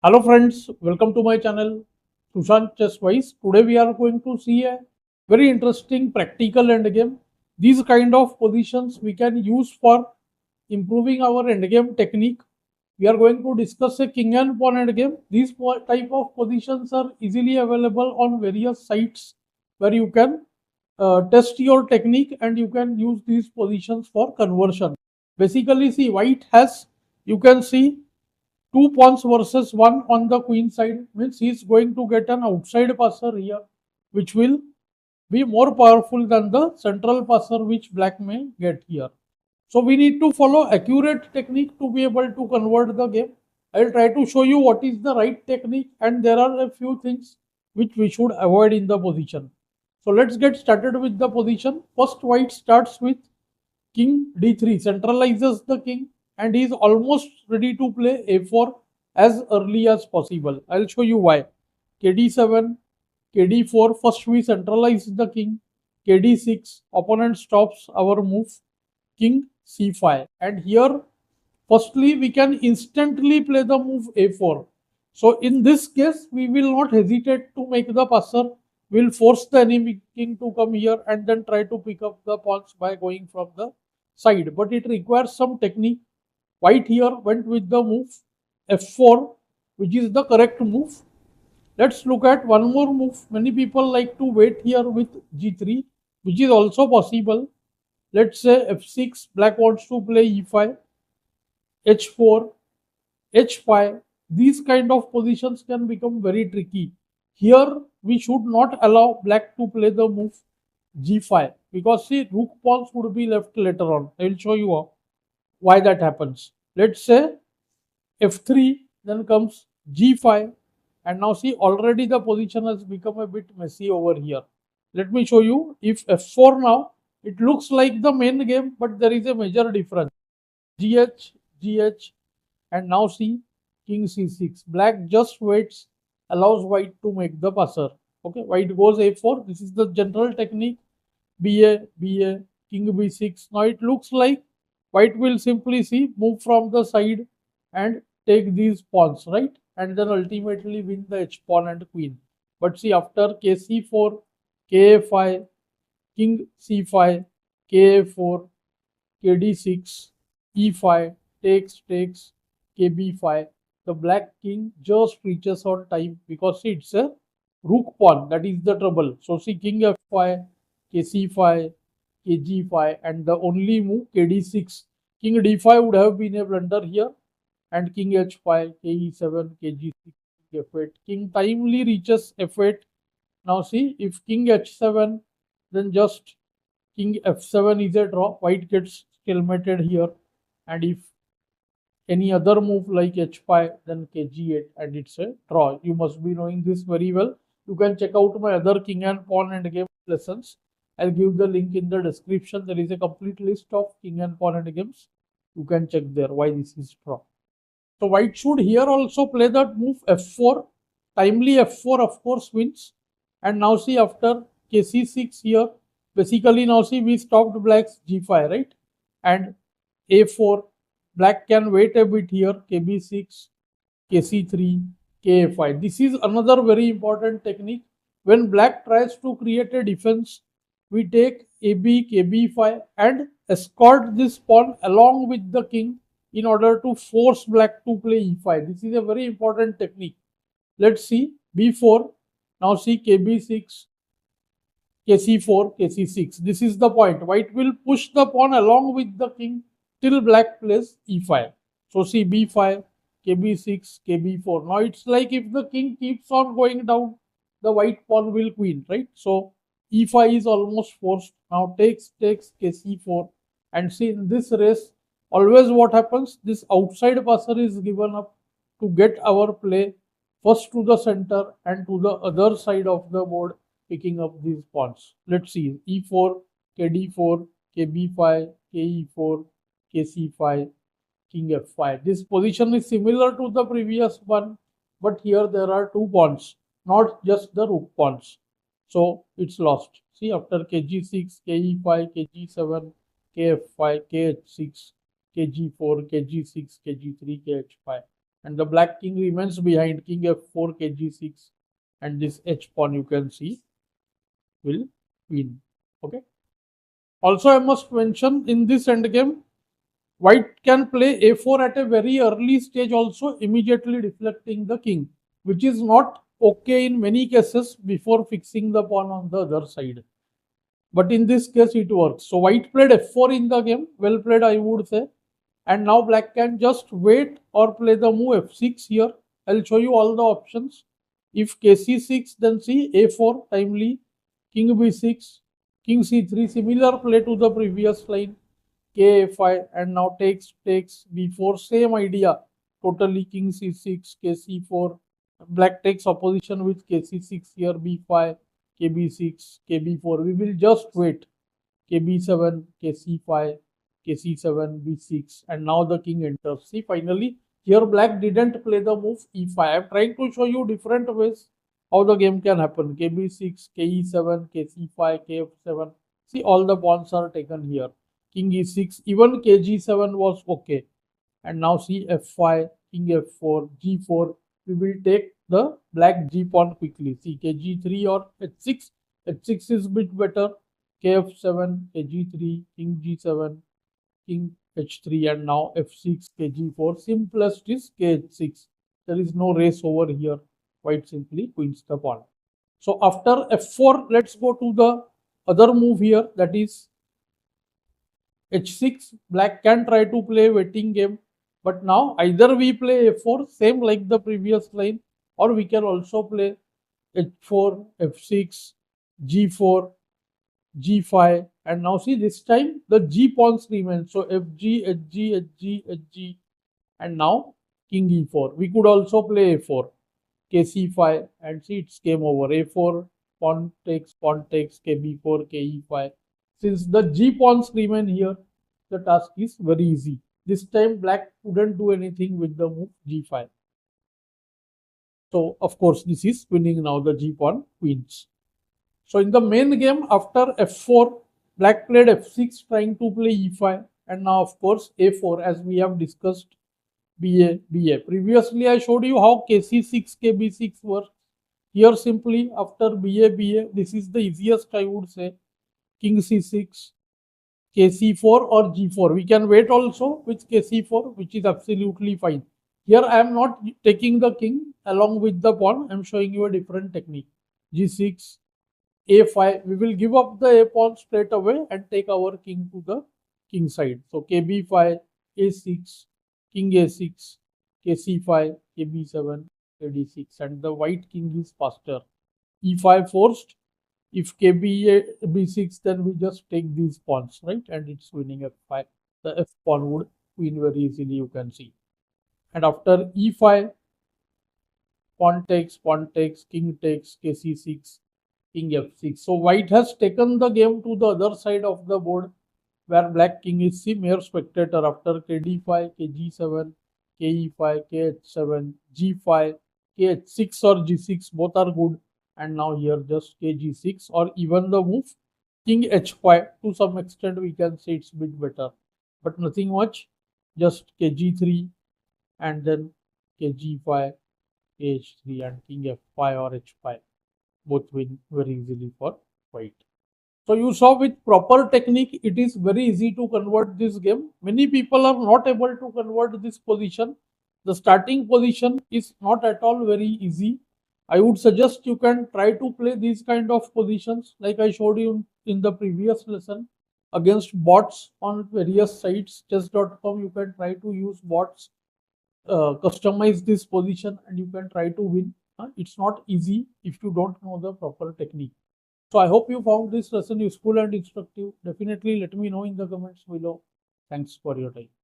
Hello friends, welcome to my channel SushantChessWise. Today we are going to see a very interesting practical endgame. These kind of positions we can use for improving our endgame technique. We are going to discuss a king and pawn endgame. These type of positions are easily available on various sites where you can test your technique and you can use these positions for conversion. Basically, see white has, you can see, two pawns versus one on the queen side, means he is going to get an outside passer here, which will be more powerful than the central passer which black may get here. So we need to follow accurate technique to be able to convert the game. I will try to show you what is the right technique, and there are a few things which we should avoid in the position. So let's get started with the position. First, white starts with king d3, centralizes the king, and he is almost ready to play a4 as early as possible. I'll show you why. kd7, kd4, first we centralize the king. kd6, opponent stops our move. King c5, and here firstly we can instantly play the move a4. So in this case we will not hesitate to make the passer. We'll force the enemy king to come here and then try to pick up the pawns by going from the side, but it requires some technique. White here went with the move f4, which is the correct move. Let's look at one more move. Many people like to wait here with g3, which is also possible. Let's say f6, black wants to play e5, h4, h5. These kind of positions can become very tricky. Here we should not allow black to play the move g5, because see, rook pawns would be left later on. I will show you why that happens. Let's say f3, then comes g5, and now see, already the position has become a bit messy over here. Let me show you. If f4 now, it looks like the main game, but there is a major difference. gh, gh, and now see, king c6. Black just waits, allows white to make the passer. Okay, white goes a4. This is the general technique. ba, ba, king b6. Now it looks like white will simply see, move from the side and take these pawns, right? And then ultimately win the h pawn and queen. But see, after kc4, ka5, king c5, ka4, kd6, e5, takes, kb5, the black king just reaches on time, because see, it's a rook pawn. That is the trouble. So see, king f5, kc5, kg5, and the only move kd6. King d5 would have been a blunder here, and king h5, ke7, kg6, f8. King timely reaches f8. Now see, if king h7, then just king f7 is a draw. White gets stalemated here, and if any other move like h5, then kg8, and it's a draw. You must be knowing this very well. You can check out my other king and pawn and game lessons. I'll give the link in the description. There is a complete list of king and pawn and games. You can check there why this is draw. So white should here also play that move f4. Timely f4 of course wins. And now see, after kc6 here, basically now see, we stopped black's g5, right? And a4, black can wait a bit here, kb6, kc3, ka5. This is another very important technique. When black tries to create a defense, we take ab, kb5 and escort this pawn along with the king in order to force black to play e5. This is a very important technique. Let's see, b4, now see, kb6, kc4, kc6. This is the point. White will push the pawn along with the king till black plays e5. So see, b5, kb6, kb4. Now it's like if the king keeps on going down, the white pawn will queen, right? So e5 is almost forced. Now takes, kc4. And see, in this race, always what happens, this outside passer is given up to get our play first to the center and to the other side of the board, picking up these pawns. Let's see, e4, kd4, kb5, ke4, kc5, king f5. This position is similar to the previous one, but here there are two pawns, not just the rook pawns. So it's lost. See, after kg6, ke5, kg7, kf5, kh6, kg4, kg6, kg3, kh5. and the black king remains behind. King f4, kg6, and this h pawn you can see will win. Okay. Also, I must mention in this endgame, white can play a4 at a very early stage also, immediately deflecting the king, which is not okay in many cases before fixing the pawn on the other side. But in this case, it works. So white played f4 in the game. Well played, I would say. And now black can just wait or play the move f6 here. I'll show you all the options. If kc6, then see a4 timely, king b6, king c3, similar play to the previous line, k a5, and now takes b4, same idea, totally king c6, kc4, black takes opposition with kc6 here, b5, kb6, kb4. We will just wait, kb7, kc5, kc7, b6, and now the king enters. See, finally, here black didn't play the move e5. I'm trying to show you different ways how the game can happen. kb6, ke7, kc5, kf7. See, all the pawns are taken here. King e6, even kg7 was okay. And now see f5, king f4, g4. We will take the black g pawn quickly. See, kg3 or h6. h6 is bit better. kf7, kg3, king g7, king h3, and now f6, kg4. Simplest is kh6. There is no race over here. White simply wins the pawn. So after f4, let's go to the other move here, that is h6. Black can try to play waiting game, but now either we play a4, same like the previous line, or we can also play h4, f6, g4, g5, and now see, this time the g pawns remain. So fg, hg, hg, hg, and now king e4. We could also play a4, kc5, and see, it's game over. a4, pawn takes, kb4, ke5. Since the g pawns remain here, the task is very easy. This time black couldn't do anything with the move g5. So of course this is winning now. The g pawn wins. So in the main game, after f4, black played f6 trying to play e5, and now of course a4, as we have discussed, ba, ba. Previously I showed you how kc6, kb6 works. Here simply after ba, ba, this is the easiest, I would say. King c6, kc4 or g4. We can wait also with kc4, which is absolutely fine. Here I am not taking the king along with the pawn. I am showing you a different technique. g6, a5. We will give up the a pawn straight away and take our king to the king side. So kb5, a6, king a6, kc5, kb7, kd6, and the white king is faster. e5 forced. If kb b6, then we just take these pawns, right? And it's winning f5. The f pawn would win very easily, you can see. And after e5, pawn takes, king takes, kc6, king f6. So white has taken the game to the other side of the board, where black king is the mere spectator. After kd5, kg7, ke5, kh7, g5, kh6 or g6, both are good. And now here just kg6, or even the move king h5. To some extent we can say it's a bit better, but nothing much. Just kg3 and then kg5, kh3, and king f5 or h5. Both win very easily for white. So you saw, with proper technique, it is very easy to convert this game. Many people are not able to convert this position. The starting position is not at all very easy. I would suggest you can try to play these kind of positions like I showed you in the previous lesson against bots on various sites. Chess.com, you can try to use bots, customize this position, and you can try to win. It's not easy if you don't know the proper technique. So I hope you found this lesson useful and instructive. Definitely let me know in the comments below. Thanks for your time.